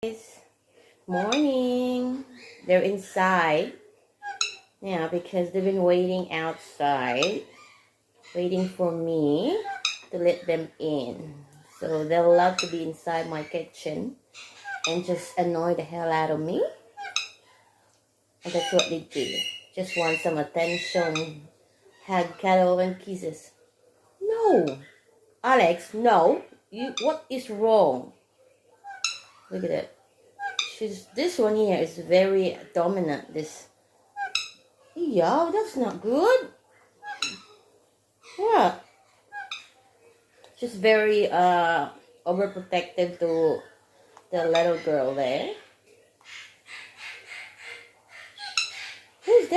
Guys, morning. They're inside. Yeah, because they've been waiting outside, waiting for me to let them in. So they'll love to be inside my kitchen and just annoy the hell out of me. And that's what they do. Just want some attention, hug, cuddle, and kisses. No, Alex, no. What is wrong? Look at it. This one here is very dominant. Yeah, that's not good. Yeah. She's very overprotective to the little girl there.